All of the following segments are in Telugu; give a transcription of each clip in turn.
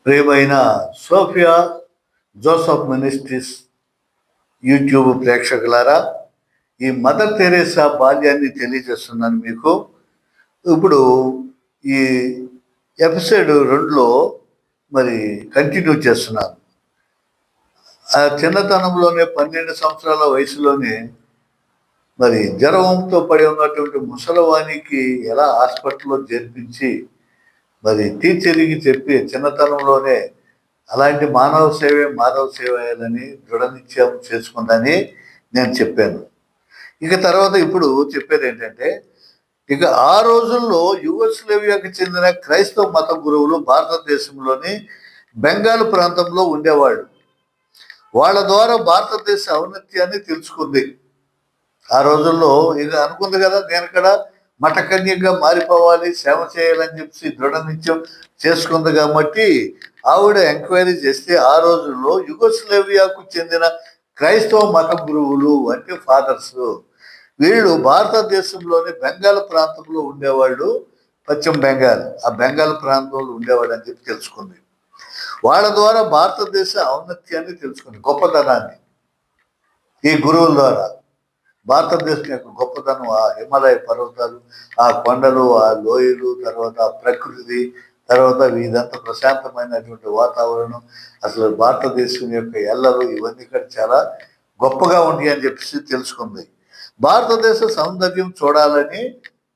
ప్రియమైన సోఫియా జోసఫ్ మినిస్ట్రీస్ యూట్యూబ్ ప్రేక్షకులారా, ఈ మదర్ తెరేసా బాల్యాన్ని తెలియజేస్తున్నాను మీకు. ఇప్పుడు ఈ ఎపిసోడ్ 2లో మరి కంటిన్యూ చేస్తున్నాను. ఆ చిన్నతనంలోనే 12 సంవత్సరాల వయసులోనే మరి జ్వరంతో పడి ఉన్నటువంటి ముసలవానికి ఎలా హాస్పిటల్లో చేర్పించి మరి టీచర్కి చెప్పి చిన్నతనంలోనే అలాంటి మానవ సేవేయాలని దృఢ నిశ్చయం చేసుకుందని నేను చెప్పాను. ఇక తర్వాత ఇప్పుడు చెప్పేది ఏంటంటే, ఇక ఆ రోజుల్లో యుగోస్లేవియాకి చెందిన క్రైస్తవ మత గురువులు భారతదేశంలోని బెంగాల్ ప్రాంతంలో ఉండేవాళ్ళు. వాళ్ళ ద్వారా భారతదేశ ఔన్నత్యాన్ని తెలుసుకుంది. ఆ రోజుల్లో ఇక అనుకుంది కదా, నేను కూడా మఠకన్యగా మారిపోవాలి, సేవ చేయాలని చెప్పి దృఢ నిశ్చయం చేసుకుంది. కాబట్టి ఆవిడ ఎంక్వైరీ చేస్తే ఆ రోజుల్లో యుగోస్లేవియాకు చెందిన క్రైస్తవ మత గురువులు అంటే ఫాదర్స్, వీళ్ళు భారతదేశంలోని బెంగాల్ ప్రాంతంలో ఉండేవాళ్ళు. పశ్చిమ బెంగాల్, ఆ బెంగాల్ ప్రాంతంలో ఉండేవాళ్ళు అని చెప్పి తెలుసుకుంది. వాళ్ళ ద్వారా భారతదేశ ఔన్నత్యాన్ని తెలుసుకుంది, గొప్పతనాన్ని. ఈ గురువుల ద్వారా భారతదేశం యొక్క గొప్పతనం, ఆ హిమాలయ పర్వతాలు, ఆ కొండలు, ఆ లోయలు, తర్వాత ఆ ప్రకృతి, తర్వాత ఇదంతా ప్రశాంతమైనటువంటి వాతావరణం, అసలు భారతదేశం యొక్క ఎల్లలు ఇవన్నీ కూడా చాలా గొప్పగా ఉంటాయి అని చెప్పేసి తెలుసుకుంది. భారతదేశ సౌందర్యం చూడాలని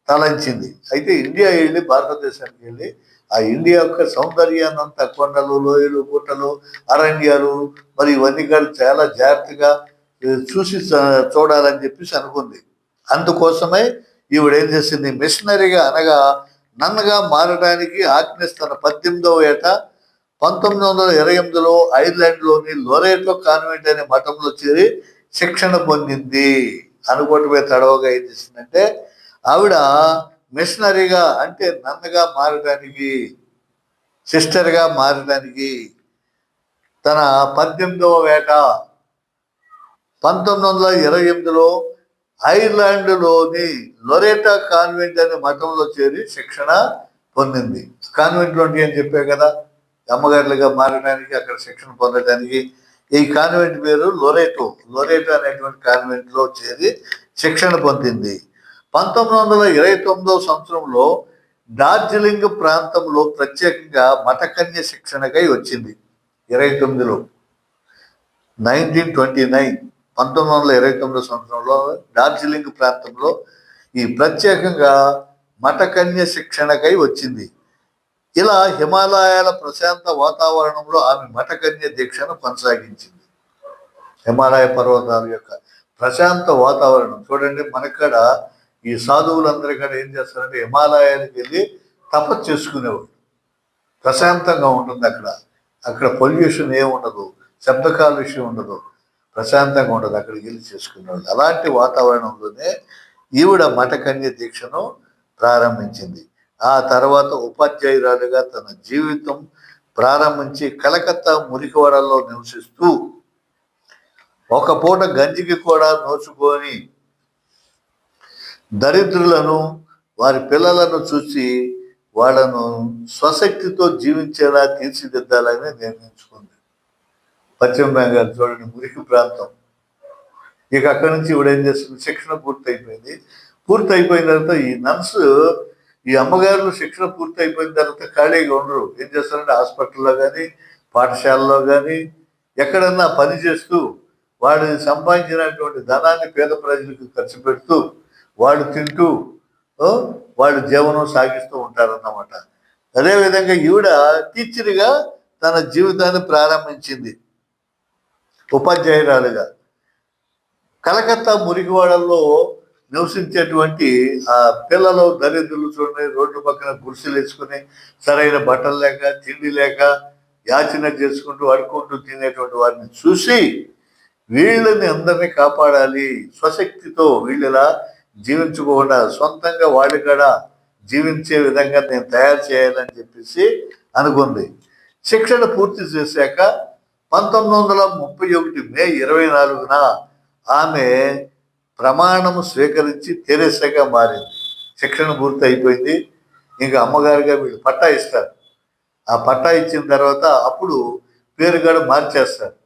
తలంచింది. అయితే ఇండియా వెళ్ళి, భారతదేశానికి వెళ్ళి ఆ ఇండియా యొక్క సౌందర్యాన్ని అంతా, కొండలు, లోయలు, గుట్టలు, అరణ్యాలు, మరి ఇవన్నీ కూడా చాలా జాగ్రత్తగా చూసి చూడాలని చెప్పేసి అనుకుంది. అందుకోసమే ఈవిడ ఏం చేసింది, మిషనరీగా అనగా నన్నగా మారడానికి ఆజ్ఞిస్తున్న 18వ ఏట 1928లో ఐర్లాండ్లోని లోరేటో కాన్వెంట్ అనే మఠంలో చేరి శిక్షణ పొందింది. అనుకోవటమే తడవగా ఏం చేసిందంటే, ఆవిడ మిషనరీగా అంటే నన్నగా మారడానికి, సిస్టర్గా మారడానికి తన 18వ ఏట 1928లో ఐర్లాండ్లోని లొరేటా కాన్వెంట్ అనే మఠంలో చేరి శిక్షణ పొందింది. కాన్వెంట్లో అని చెప్పే కదా, అమ్మగారులుగా మారడానికి, అక్కడ శిక్షణ పొందడానికి. ఈ కాన్వెంట్ పేరు లొరేటో అనేటువంటి కాన్వెంట్లో చేరి శిక్షణ పొందింది. 1929వ సంవత్సరంలో డార్జిలింగ్ ప్రాంతంలో ప్రత్యేకంగా మఠకన్య శిక్షణకై వచ్చింది. 29లో 1929 సంవత్సరంలో డార్జిలింగ్ ప్రాంతంలో ఈ ప్రత్యేకంగా మఠకన్య శిక్షణకై వచ్చింది. ఇలా హిమాలయాల ప్రశాంత వాతావరణంలో ఆమె మఠకన్య దీక్షను కొనసాగించింది. హిమాలయ పర్వతాల యొక్క ప్రశాంత వాతావరణం చూడండి. మనక్కడ ఈ సాధువులందరూ కూడా ఏం చేస్తారంటే హిమాలయానికి వెళ్ళి తపస్సు చేసుకునేవాడు. ప్రశాంతంగా ఉంటుంది అక్కడ పొల్యూషన్ ఏముండదు, శబ్ద కాలుష్యం ఉండదు, ప్రశాంతంగా ఉండదు. అక్కడికి వెళ్ళి చేసుకునేవాళ్ళు. అలాంటి వాతావరణంలోనే ఈవిడ మఠకన్య దీక్షను ప్రారంభించింది. ఆ తర్వాత ఉపాధ్యాయురాలుగా తన జీవితం ప్రారంభించి కలకత్తా మురికివాడల్లో నివసిస్తూ ఒక పూట గంజికి కూడా నోచుకొని దరిద్రులను, వారి పిల్లలను చూసి వాళ్ళను స్వశక్తితో జీవించేలా తీర్చిదిద్దాలని నిర్ణయించుకుంది. పశ్చిమ బెంగాల్ చూడండి, మురికి ప్రాంతం. ఇక అక్కడి నుంచి ఇవిడ ఏం చేస్తుంది, శిక్షణ పూర్తయిపోయిన తర్వాత ఈ నర్స్, ఈ అమ్మగారులు శిక్షణ పూర్తయిపోయిన తర్వాత ఖాళీగా ఉండరు. ఏం చేస్తారంటే హాస్పిటల్లో కానీ, పాఠశాలలో కానీ ఎక్కడన్నా పని చేస్తూ వాడు సంపాదించినటువంటి ధనాన్ని పేద ప్రజలకు ఖర్చు పెడుతూ, వాళ్ళు తింటూ వాళ్ళు జీవనం సాగిస్తూ ఉంటారన్నమాట. అదేవిధంగా ఈవిడ టీచర్గా తన జీవితాన్ని ప్రారంభించింది, ఉపాధ్యాయురాలుగా. కలకత్తా మురికివాడల్లో నివసించేటువంటి ఆ పిల్లలు, దరిద్రులు చూడండి, రోడ్డు పక్కన గుడిసెలు వేసుకుని సరైన బట్టలు లేక, తిండి లేక, యాచన చేసుకుంటూ అడుక్కుంటూ తినేటువంటి వారిని చూసి వీళ్ళని అందరినీ కాపాడాలి, స్వశక్తితో వీళ్ళలా జీవించుకోకుండా సొంతంగా వాళ్ళు కూడా జీవించే విధంగా నేను తయారు చేయాలని చెప్పేసి అనుకుంది. శిక్షణ పూర్తి చేశాక 1931 మే 24న ఆమె ప్రమాణము స్వీకరించి తెరేసాగా మారింది. శిక్షణ పూర్తి అయిపోయింది. ఇంకా అమ్మగారిగా వీళ్ళు పట్టా ఇస్తారు. ఆ పట్టా ఇచ్చిన తర్వాత అప్పుడు పేరు కూడా మార్చేస్తారు.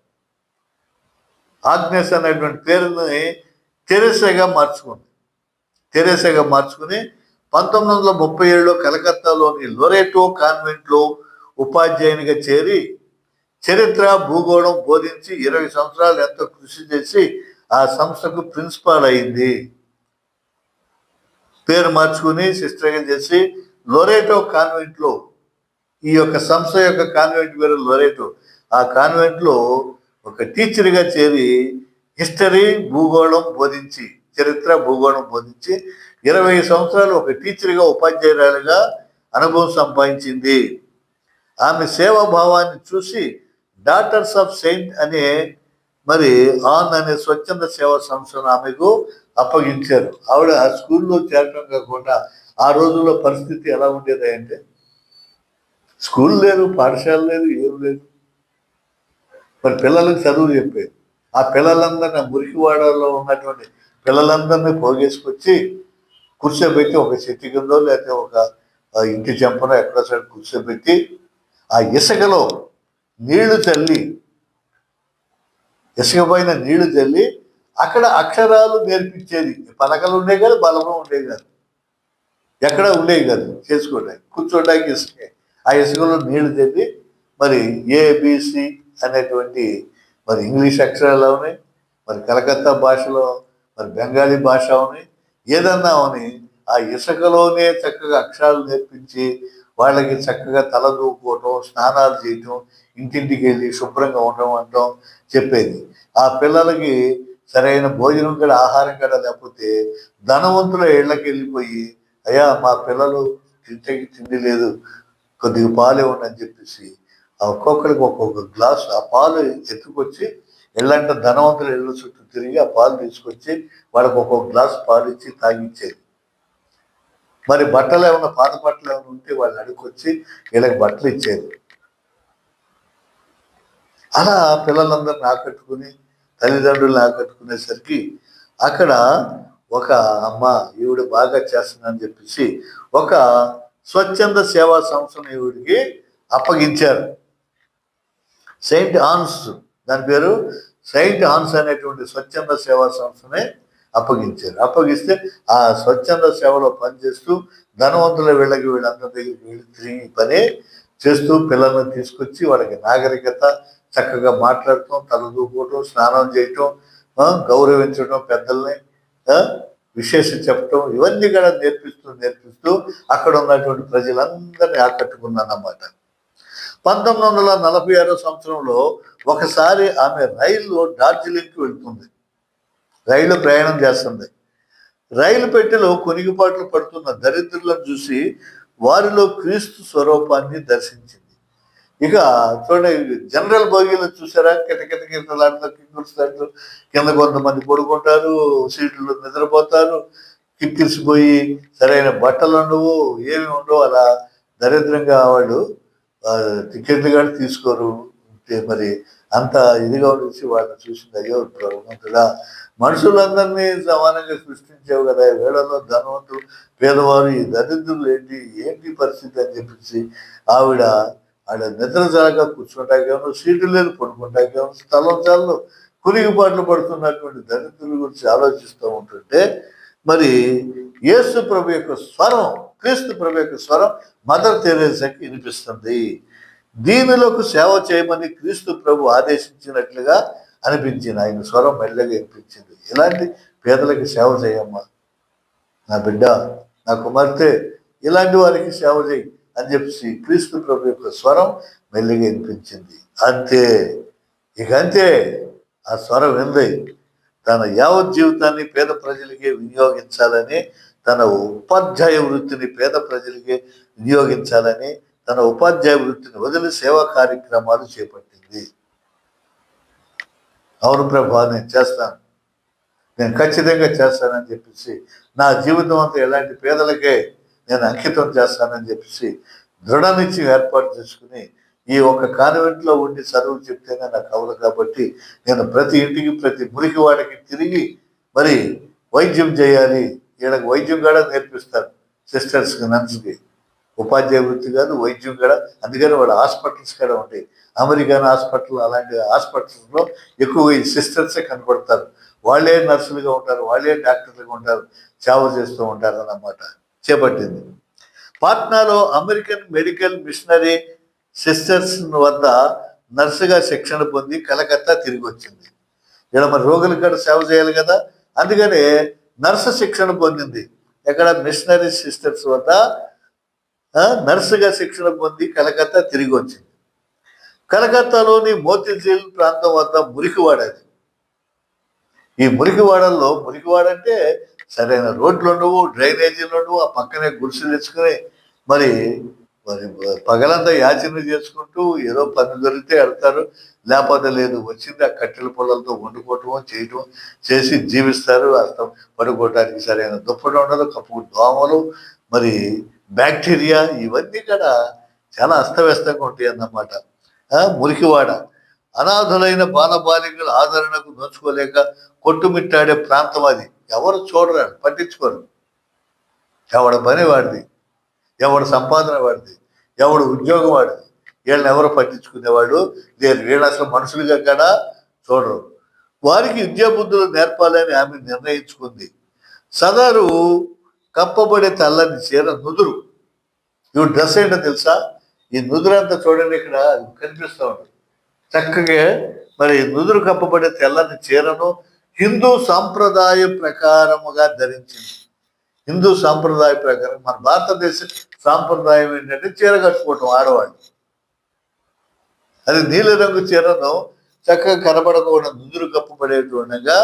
ఆగ్నేస్ అనేటువంటి పేరుని తెరేసాగా మార్చుకుని 1937లో కలకత్తాలోని లొరేటో కాన్వెంట్లో ఉపాధ్యాయునిగా చేరి చరిత్ర భూగోళం బోధించి 20 సంవత్సరాలు ఎంతో కృషి చేసి ఆ సంస్థకు ప్రిన్సిపాల్ అయింది. పేరు మార్చుకుని సిస్టర్గా చేసి లొరేటో కాన్వెంట్లో, ఈ యొక్క సంస్థ యొక్క కాన్వెంట్ పేరు లొరేటో, ఆ కాన్వెంట్లో ఒక టీచర్గా చేరి హిస్టరీ భూగోళం బోధించి, చరిత్ర భూగోళం బోధించి 20 సంవత్సరాలు ఒక టీచర్గా ఉపాధ్యాయురాలుగా అనుభవం సంపాదించింది. ఆమె సేవాభావాన్ని చూసి డాటర్స్ ఆఫ్ సెయింట్ అనే అనే స్వచ్ఛంద సేవా సంస్థను ఆమెకు అప్పగించారు. ఆవిడ ఆ స్కూల్లో చేరటం కాకుండా ఆ రోజుల్లో పరిస్థితి ఎలా ఉండేది అంటే స్కూల్ లేదు, పాఠశాల లేదు, ఏం లేదు. మరి పిల్లలకు చదువు చెప్పేది. ఆ పిల్లలందరినీ మురికివాడలో ఉన్నటువంటి పిల్లలందరినీ పోగేసుకొచ్చి కూర్చోబెట్టి ఒక చెట్టు కిందో లేకపోతే ఒక ఇంటి చెంపనో ఎక్కడో సైడ్ కూర్చోబెట్టి ఆ ఇసుకలో ఇసుక పైన నీళ్లు చల్లి అక్కడ అక్షరాలు నేర్పించేది. పలకలు ఉండేవి కాదు, బలము ఉండేవి కాదు, ఎక్కడ ఉండేవి కాదు. చేసుకోవడానికి కూర్చోడానికి ఇసుకే. ఆ ఇసుకలో నీళ్లు చల్లి ఏబిసి అనేటువంటి ఇంగ్లీష్ అక్షరాలు అవని, కలకత్తా భాషలో బెంగాలీ భాష అవని, ఏదన్నా అవని ఆ ఇసుకలోనే చక్కగా అక్షరాలు నేర్పించి వాళ్ళకి చక్కగా తల దూకోవటం, స్నానాలు చేయటం, ఇంటింటికి వెళ్ళి శుభ్రంగా ఉండటం చెప్పేది. ఆ పిల్లలకి సరైన భోజనం కూడా, ఆహారం కూడా లేకపోతే ధనవంతుల ఇళ్ళకి వెళ్ళిపోయి, అయ్యా మా పిల్లలు తిండి లేదు, కొద్దిగా పాలు ఇవ్వండి అని చెప్పేసి ఒక్కొక్కరికి ఒక్కొక్క గ్లాసు ఆ పాలు ఎత్తుకొచ్చి ఇళ్ళంటే ధనవంతుల ఇళ్ళ చుట్టూ తిరిగి ఆ పాలు తీసుకొచ్చి వాళ్ళకి ఒక్కొక్క గ్లాసు పాలు ఇచ్చి తాగిచ్చేది. బట్టలు ఏమన్నా, పాత బట్టలు ఏమైనా ఉంటే వాళ్ళు అడుక్కొచ్చి వీళ్ళకి బట్టలు ఇచ్చేది. అలా పిల్లలందరిని ఆకట్టుకుని, తల్లిదండ్రులను ఆకట్టుకునేసరికి అక్కడ ఒక అమ్మ ఈవిడ బాగా చేస్తుందని చెప్పేసి ఒక స్వచ్ఛంద సేవా సంస్థను ఈవిడికి అప్పగించారు. సెయింట్ ఆన్స్, దాని పేరు సెయింట్ ఆన్స్ అనేటువంటి స్వచ్ఛంద సేవా సంస్థనే అప్పగిస్తే ఆ స్వచ్ఛంద సేవలో పనిచేస్తూ ధనవంతుల వీళ్ళందరి దగ్గరికి వెళ్ళి తిరిగి పని చేస్తూ పిల్లల్ని తీసుకొచ్చి వాళ్ళకి నాగరికత, చక్కగా మాట్లాడటం, తలదూకోవటం, స్నానం చేయటం, గౌరవించడం, పెద్దల్ని విశేషం చెప్పటం, ఇవన్నీ కూడా నేర్పిస్తూ అక్కడ ఉన్నటువంటి ప్రజలందరినీ ఆకట్టుకున్నానన్నమాట. 1946 సంవత్సరంలో ఒకసారి ఆమె రైల్లో డార్జిలింగ్కి వెళ్తుంది. రైలు ప్రయాణం చేస్తుంది. రైలు పెట్టెలో కొనిగిపాట్లు పడుతున్న దరిద్రులను చూసి వారిలో క్రీస్తు స్వరూపాన్ని దర్శించింది. ఇక చూడండి, జనరల్ బోగీలో చూసారా, కిటకిటలాడుతూ కిక్కురుస్తాడు, కింద కొంతమంది పడుకుంటారు, సీట్లు నిద్రపోతారు, కిక్కిరిసిపోయి సరైన బట్టలు ఉండవు, ఏమి ఉండవు. అలా దరిద్రంగా వాళ్ళు టికెట్లు కూడా తీసుకోరు. అంత ఇదిగా ఉండేసి వాళ్ళని చూసింది. అయ్యో భగవంతుడా, మనుషులందరినీ సమానంగా సృష్టించావు కదా, వేళలో ధనవంతులు, పేదవారు, ఈ దరిద్రులు ఏంటి పరిస్థితి అని చెప్పేసి ఆవిడ నిద్ర చాలక కూర్చోటాకేమో సీటు లేదు, పడుకుంటాకేమో స్థలం చాలు, కులిగిపాట్లు పడుతున్నటువంటి దరిద్రుల గురించి ఆలోచిస్తూ ఉంటుంటే యేసు ప్రభు యొక్క స్వరం, క్రీస్తు ప్రభు యొక్క స్వరం మదర్ తెరేసాకి వినిపిస్తుంది. దీనులకు సేవ చేయమని క్రీస్తు ప్రభు ఆదేశించినట్లుగా అనిపించింది. ఆయన స్వరం మెల్లగా వినిపించింది. ఇలాంటి పేదలకి సేవ చేయమ్మా, నా బిడ్డ, నా కుమార్తె, ఇలాంటి వారికి సేవ చేయి అని చెప్పేసి క్రీస్తు ప్రభు యొక్క స్వరం మెల్లిగా వినిపించింది. అంతే ఆ స్వరం వింది. తన యావత్ జీవితాన్ని పేద ప్రజలకే వినియోగించాలని, తన ఉపాధ్యాయ వృత్తిని పేద ప్రజలకే వినియోగించాలని, తన ఉపాధ్యాయ వృత్తిని వదిలి సేవా కార్యక్రమాలు చేపట్టింది. అవును ప్రభా, నేను చేస్తాను, నేను ఖచ్చితంగా చేస్తానని చెప్పేసి, నా జీవితం అంతా ఎలాంటి పేదలకే నేను అంకితం చేస్తానని చెప్పేసి దృఢ నిశ్చయం ఏర్పాటు చేసుకుని, ఈ ఒక్క కాన్వెంట్లో ఉండి చదువు చెప్తేనే నాకు అవదు కాబట్టి నేను ప్రతి ఇంటికి, ప్రతి మురికి వాడికి తిరిగి వైద్యం చేయాలి. వీళ్ళకి వైద్యం కూడా నేర్పిస్తారు, సిస్టర్స్కి, నర్స్కి. ఉపాధ్యాయ వృత్తి కాదు, వైద్యం కూడా. అందుకని వాళ్ళ హాస్పిటల్స్ కూడా ఉంటాయి. అమెరికన్ హాస్పిటల్ అలాంటి హాస్పిటల్స్లో ఎక్కువ ఈ సిస్టర్సే కనపడతారు. వాళ్ళే నర్సులుగా ఉంటారు, వాళ్ళే డాక్టర్లుగా ఉంటారు, సేవ చేస్తూ ఉంటారు అన్నమాట. చేపట్టింది. పాట్నాలో అమెరికన్ మెడికల్ మిషనరీ సిస్టర్స్ వద్ద నర్సుగా శిక్షణ పొంది కలకత్తా తిరిగి వచ్చింది. ఇలా మరి రోగులకు కూడా సేవ చేయాలి కదా, అందుకనే నర్సు శిక్షణ పొందింది. ఎక్కడ? మిషనరీ సిస్టర్స్ వద్ద నర్సుగా శిక్షణ పొంది కలకత్తా తిరిగి వచ్చింది. కలకత్తాలోని మోతీజీల్ ప్రాంతం వద్ద మురికివాడది. ఈ మురికివాడల్లో, మురికివాడ అంటే సరైన రోడ్లు ఉండవు, డ్రైనేజీలు ఉండవు, ఆ పక్కనే గుడిసెలు తెచ్చుకుని మరి మరి పగలంతా యాచన చేసుకుంటూ ఏదో పని దొరికితే వెళ్తారు, లేకపోతే లేదు. వచ్చింది ఆ కట్టెల పొలాలతో వండుకోవటం చేయటం చేసి జీవిస్తారు. అర్థం పడుకోవటానికి సరైన దుప్పటి ఉండదు, కప్పు దోమలు, మరి బ్యాక్టీరియా, ఇవన్నీ కూడా చాలా అస్తవ్యస్తంగా ఉంటాయి అన్నమాట. మురికివాడ. అనాథులైన బాలబాలికల ఆదరణకు నోచుకోలేక కొట్టుమిట్టాడే ప్రాంతం అది. ఎవరు చూడరు, పట్టించుకోరు. ఎవడ పని వాడిది, ఎవడు సంపాదన వాడిది, ఎవడు ఉద్యోగం వాడిది. వీళ్ళని ఎవరు పట్టించుకునేవాడు లేరు. వీళ్ళు అసలు మనుషులుగా కూడా చూడరు. వారికి విద్యాబుద్ధులు నేర్పాలని ఆమె నిర్ణయించుకుంది. సదరు కప్పబడే తెల్లని చీర నుదురు. ఇవి డ్రెస్ ఏంటో తెలుసా? ఈ నుదురంతా చూడండి, ఇక్కడ కనిపిస్తూ ఉంటుంది చక్కగా. మరి నుదురు కప్పబడే తెల్లని చీరను హిందూ సాంప్రదాయ ప్రకారముగా ధరించింది. హిందూ సాంప్రదాయ ప్రకారం, మన భారతదేశ సాంప్రదాయం ఏంటంటే చీర కట్టుకోవటం ఆడవాళ్ళు. అది నీలిరంగు చీరను చక్కగా కనబడకుండా నుదురు కప్పబడేటువంటిగా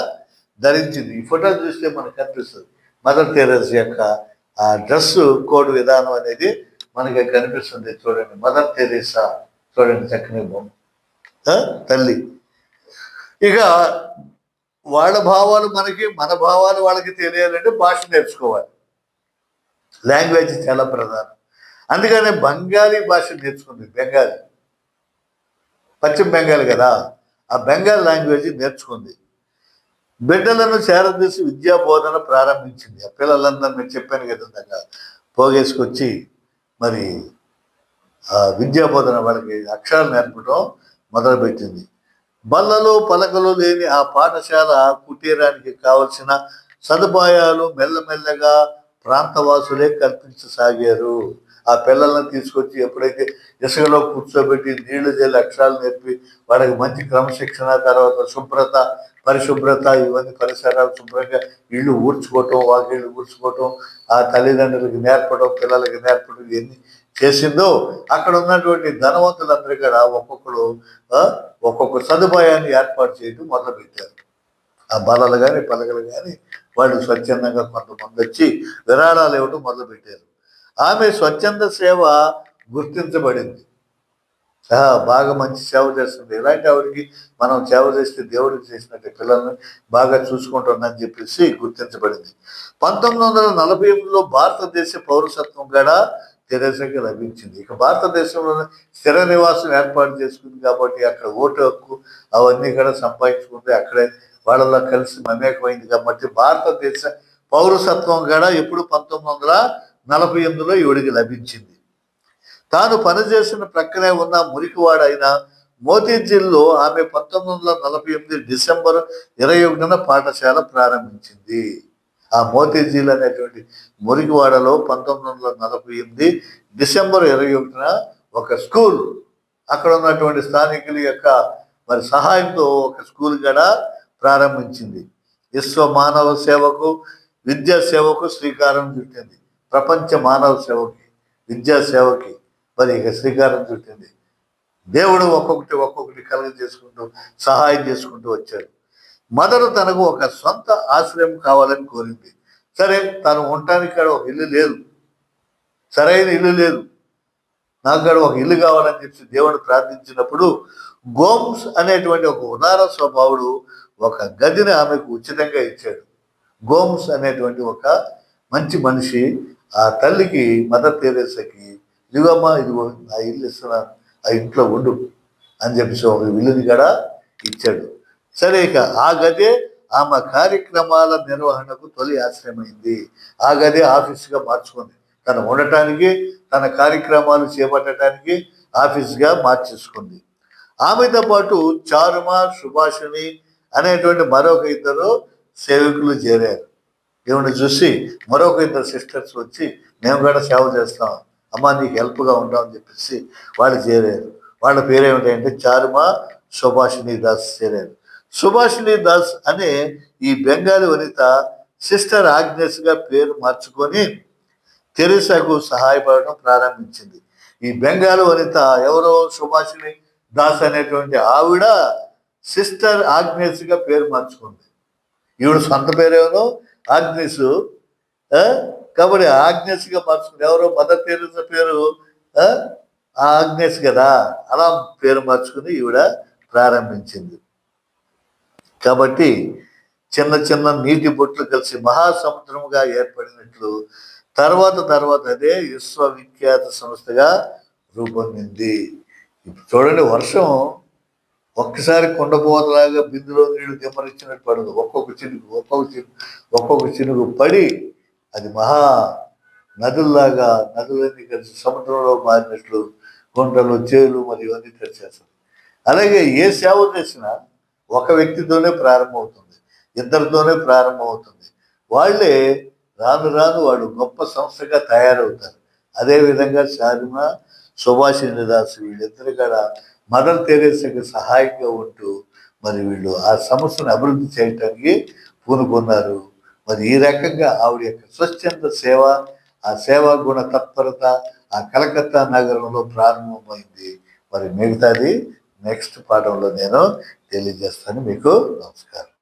ధరించింది. ఈ ఫోటో చూస్తే మనకు కనిపిస్తుంది మదర్ తెరెసా యొక్క ఆ డ్రెస్ కోడ్ విధానం అనేది మనకి కనిపిస్తుంది. చూడండి, మదర్ తెరెసా చూడండి, చక్కని బొమ్మ, తల్లి. ఇక వాళ్ళ భావాలు మనకి, మన భావాలు వాళ్ళకి తెలియాలంటే భాష నేర్చుకోవాలి. లాంగ్వేజ్ చాలా ప్రధానం. అందుకనే బెంగాలీ భాష నేర్చుకుంది. బెంగాలీ, పశ్చిమ బెంగాల్ కదా, ఆ బెంగాల్ లాంగ్వేజ్ నేర్చుకుంది. బిడ్డలను చేరదీసి విద్యా బోధన ప్రారంభించింది. ఆ పిల్లలందరూ నేను చెప్పాను కదా ఇందాక, పోగేసుకొచ్చి మరి ఆ విద్యా బోధన వాళ్ళకి అక్షరాలు నేర్పడం మొదలుపెట్టింది. బల్లలు పలకలు లేని ఆ పాఠశాల కుటీరానికి కావలసిన సదుపాయాలు మెల్లమెల్లగా ప్రాంతవాసులే కల్పించసాగారు. ఆ పిల్లలను తీసుకొచ్చి ఎప్పుడైతే ఇసుకలో కూర్చోబెట్టి నీళ్లు చల్లి అక్షరాలు నేర్పి వాళ్ళకి మంచి క్రమశిక్షణ, తర్వాత శుభ్రత, పరిశుభ్రత, ఇవన్నీ పరిసరాలు శుభ్రంగా ఇళ్ళు ఊడ్చుకోవటం, వాకిళ్ళు ఊడ్చుకోవటం, ఆ తల్లిదండ్రులకి నేర్పడం, పిల్లలకి నేర్పడం, ఇవన్నీ చేసిందో అక్కడ ఉన్నటువంటి ధనవంతులందరూ కూడా ఒక్కొక్క సదుపాయాన్ని ఏర్పాటు చేయడం మొదలుపెట్టారు. ఆ బలలు కానీ పలకలు కానీ వాళ్ళు స్వచ్ఛందంగా కొంతమంది వచ్చి విరాళాలు ఇవ్వడం మొదలుపెట్టారు. ఆమె స్వచ్ఛంద సేవ గుర్తించబడింది. బాగా మంచి సేవ చేస్తుంది. ఇలాంటి ఆవిడకి మనం సేవ చేస్తే దేవుడికి చేసినట్టు పిల్లల్ని బాగా చూసుకుంటుందని చెప్పేసి గుర్తించబడింది. 1948లో భారతదేశ పౌరసత్వం కూడా తెరెసాకి లభించింది. ఇక భారతదేశంలో స్థిర నివాసం ఏర్పాటు చేసుకుంది కాబట్టి అక్కడ ఓటు హక్కు అవన్నీ కూడా సంపాదించుకుంది. అక్కడే వాళ్ళలో కలిసి మమేకమైంది కాబట్టి భారతదేశ పౌరసత్వం కూడా ఎప్పుడు 1948లో ఈవిడికి లభించింది. తాను పనిచేసిన ప్రక్కనే ఉన్న మురికివాడైన మోతీజిల్లో ఆమె 1948 డిసెంబర్ 21న పాఠశాల ప్రారంభించింది. ఆ మోతీజీల్ అనేటువంటి మురికివాడలో 1948 డిసెంబర్ 21న ఒక స్కూల్, అక్కడ ఉన్నటువంటి స్థానికుల యొక్క మరి సహాయంతో ఒక స్కూల్ కూడా ప్రారంభించింది. విశ్వ మానవ సేవకు, విద్యా సేవకు శ్రీకారం చుట్టింది. ప్రపంచ మానవ సేవకి, విద్యా సేవకి మరి ఇక శ్రీకారం చుట్టింది. దేవుడు ఒక్కొక్కటి కలుగ చేసుకుంటూ సహాయం చేసుకుంటూ వచ్చాడు. మదర్ తనకు ఒక సొంత ఆశ్రయం కావాలని కోరింది. సరే, తను ఉండటానికి కాడ ఒక ఇల్లు లేదు, సరైన ఇల్లు లేదు, నాకు కాడ ఒక ఇల్లు కావాలని చెప్పి దేవుడు ప్రార్థించినప్పుడు గోమ్స్ అనేటువంటి ఒక ఉదార స్వభావుడు ఒక గదిని ఆమెకు ఉచితంగా ఇచ్చాడు. గోమ్స్ అనేటువంటి ఒక మంచి మనిషి ఆ తల్లికి, మదర్ తెరెసాకి, ఇదిగోమ్మా, ఇదిగో ఆ ఇల్లు ఇస్తున్నాను, ఆ ఇంట్లో ఉండు అని చెప్పేసి ఒక ఇల్లుని కూడా ఇచ్చాడు. సరే, ఇక ఆ గదే ఆమె కార్యక్రమాల నిర్వహణకు తొలి ఆశ్రయమైంది. ఆ గదే ఆఫీసుగా మార్చుకుంది. తను ఉండటానికి, తన కార్యక్రమాలు చేపట్టడానికి ఆఫీస్గా మార్చేసుకుంది. ఆమెతో పాటు చారుమ, సుభాషిణి అనేటువంటి మరొక ఇద్దరు సేవకులు చేరారు. ఈవిని చూసి మరొక ఇద్దరు సిస్టర్స్ వచ్చి మేము కూడా సేవ చేస్తాం, అమ్మ నీకు హెల్ప్గా ఉంటామని చెప్పేసి వాళ్ళు చేరారు. వాళ్ళ పేరేమిటంటే చారుమ, సుభాషిణి దాస్ చేరారు. సుభాషిణి దాస్ అనే ఈ బెంగాలీ వనిత సిస్టర్ ఆగ్నెస్గా పేరు మార్చుకొని తెరేసాకు సహాయపడడం ప్రారంభించింది. ఈ బెంగాలీ వనిత ఎవరో సుభాషిణి దాస్ అనేటువంటి ఆవిడ సిస్టర్ ఆగ్నేస్గా పేరు మార్చుకుంది. ఈవిడ సొంత పేరేమో ఆగ్నేసు, కాబట్టి ఆగ్నేస్గా మార్చుకుంది. ఎవరో మదర్ తెరేసా పేరు ఆగ్నేస్ కదా, అలా పేరు మార్చుకుని ఈవిడ ప్రారంభించింది. కాబట్టి చిన్న చిన్న నీటి బొట్లు కలిసి మహాసముద్రముగా ఏర్పడినట్లు తర్వాత అదే విశ్వవిఖ్యాత సంస్థగా రూపొందింది. ఇప్పుడు చూడండి, వర్షం ఒక్కసారి కుండపోతలాగా బిందులో నీళ్లు దిమ్మరిచ్చినట్టు పడదు. ఒక్కొక్క చినుకు పడి అది మహా నదుల్లాగా, నదులన్నీ కలిసి సముద్రంలో మారినట్లు గుంటలు, చేలు మరియు అన్నీ కలిసేస్తుంది. అలాగే ఏ సేవ చేసినా ఒక వ్యక్తితోనే ప్రారంభమవుతుంది, ఇద్దరితోనే ప్రారంభమవుతుంది. వాళ్ళే రాను రాను వాళ్ళు గొప్ప సంస్థగా తయారవుతారు. అదేవిధంగా చారుమ, సుభాషిణి దాస్ వీళ్ళిద్దరు కూడా మదర్ తెరేసాకి సహాయంగా ఉంటూ మరి వీళ్ళు ఆ సంస్థను అభివృద్ధి చేయటానికి పూనుకున్నారు. మరి ఈ రకంగా ఆవిడ యొక్క స్వచ్ఛంద సేవ, ఆ సేవా గుణ తత్పరత ఆ కలకత్తా నగరంలో ప్రారంభమైంది. మరి మిగతాది నెక్స్ట్ పాఠంలో నేను తెలియజేస్తాను. మీకు నమస్కారం.